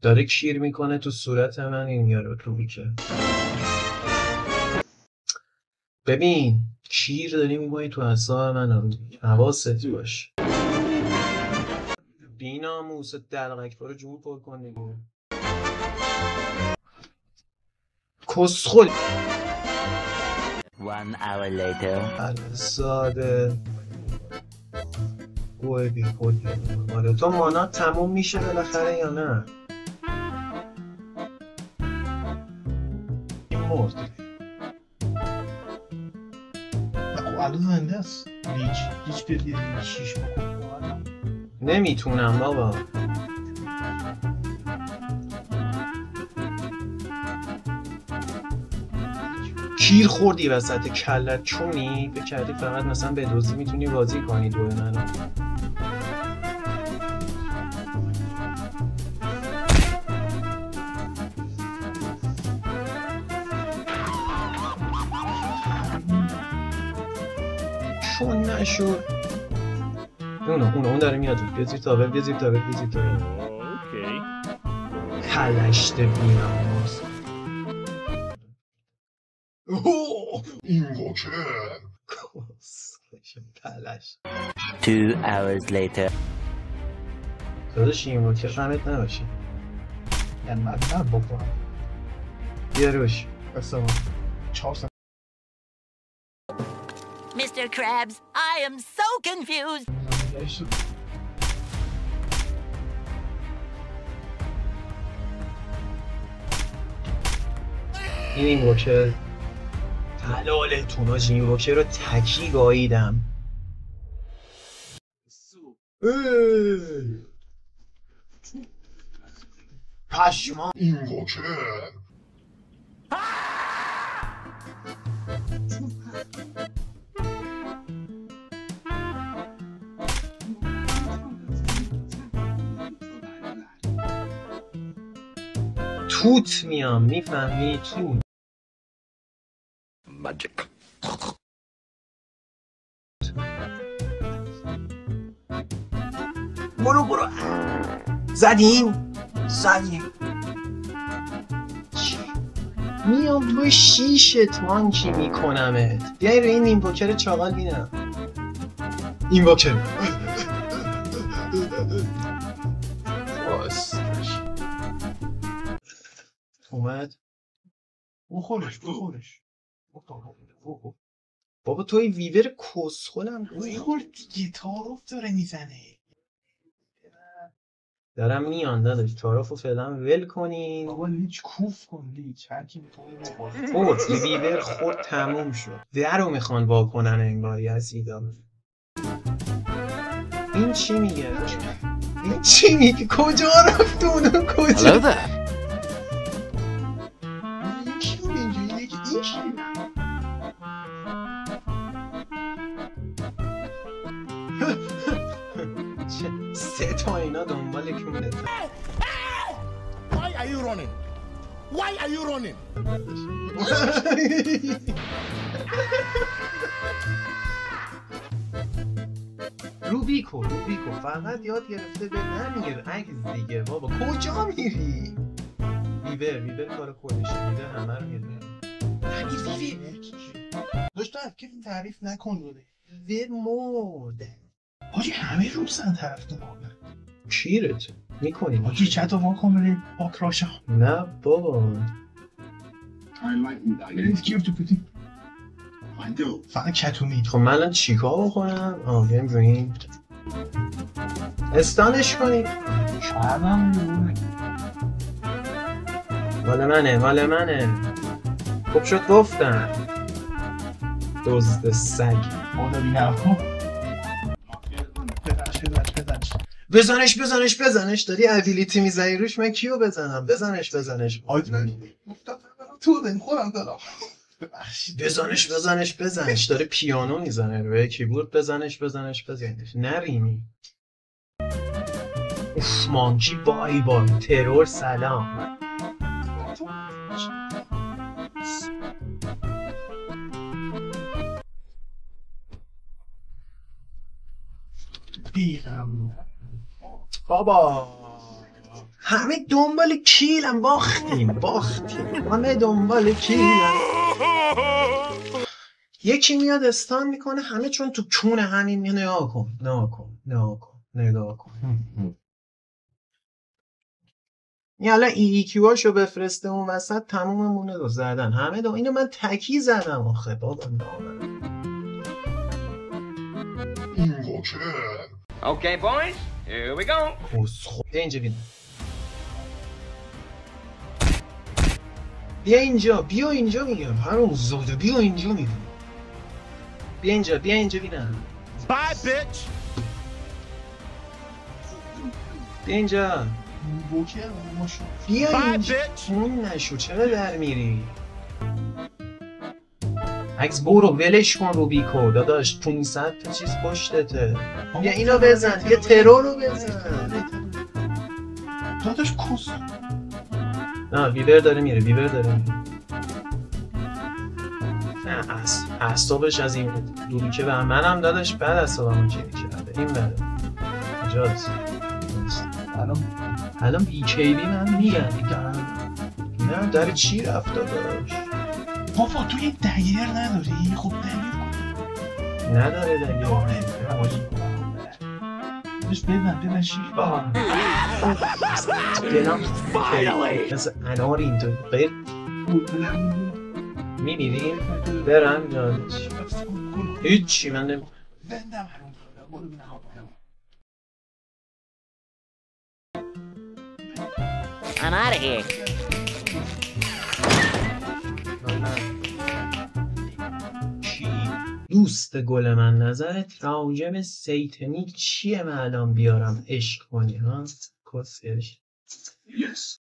داره کیر میکنه تو صورت من این یارو تو که ببین کیر داری میکنی تو اعصاب من حواست باش بی‌ناموس دلقک برو جور پر کن دیگه کسخل 1 hour later ساده گوه بی خود آره تو مانات تموم میشه بالاخره یا نه این مرد الان زنده است لیچ بدید شیش بکن نمیتونم بابا کیر خوردی وسط کلت چونی بکردی فقط مثلا به دوزی میتونی بازی کنی دوی منو چون نشد اون داره میاد بیازی تابل بیازی تابل اوکی کلشت بیناموس اینوکر پلش 2 hours later داداش این وکر خمت نباشی یعنی مدنر بکنم بیا روش بسام 4 سن Mr. Krabs, I am so confused. این وکر حلالتون هاجی این وکر رو تکی گاییدم پشمان اینوکر توت میام میفهمی توت ماجیک برو زدیم میام روی شیش تانکی میکنمت بیایی روی این اینوکر چاقال بینم اینوکر اومد بخورش بابا توی ویور کسخولم بخور دیگه تعارف داره میزنه دارم میان داداش تعارفو فعلا ول کنین بابا لیچ کوف کن لیچ هر کی میتونه بخوره خورد ویور خورد تموم شد درو میخوان واکنن انگار یزیدا این چی میگه کجا رفت اونو کجا سه تا اینا دنبال کونه Why are you running? Why are you running? روبیکو فقط یاد گرفته به نمیر عکس دیگه بابا کجا میری؟ ویور کار خودشه ویور همه رو میدونه نمیر ویور داشت که تعریف نکن ویور مرد حاجی همه روزن طرف نمونه کیرت میکنی حاجی چت رو واکن بری آکراشم نه بابا بریز کیف تو پوتی فقط چتو مید خب من الان چیکار بکنم؟ بریم روی این استانش کنید شاید مال منه خب شد گفتم دزد سگ مادر بینم بزنش داری ابیلیتی میزنی روش من کیو بزنم بزنش تو دن خودم دارم بزنش داره پیانو میزنه روی کیبورد بزنش نریمی اوف مانکی بای ترور سلام بیرم بابا همه دنبال کیلم. باختیم همه دنبال کیلم. یکی میاد استان میکنه، همه چون تو کونه همین میاد. نگاه کن. این الان EQ هاشو بفرسته اون وسط، تموممونه رو زدن همه دو. اینو من تکی زدم آخه بابا. Okay, boys, here we go. اینجا بیا اینجا میگم. هرون زاده بیا اینجا میگم. بیا اینجا بینم. Bye, bitch. بیا اینجا. بیا اینجا. اون نشو چرا در میری؟ عکس برو ولش کن روبیکو داداش. 500 تا چیز پشتته. بیا اینو بزن. بیا ترور رو بزن داداش. کس نه ویور داره میره. نه اعصابش از این دوری که به منم داداش بعد اعصابمو چیزی کرده. این بره کجاست الان بیکیبی من میگن. نه در چی رفت داداش؟ بابا تو یه دگیر نداری؟ خب دگیر کن. نداره دگیر. بهش بزن شیش با دلم مثل انار اینطور غیر میمیریم. برم داداش هیچی من نمیم. I'm out of here. دوست گل من نظرت تراجم سیتنیک چیه؟ من الان بیارم عشق کنی ها؟ کسش. Yes.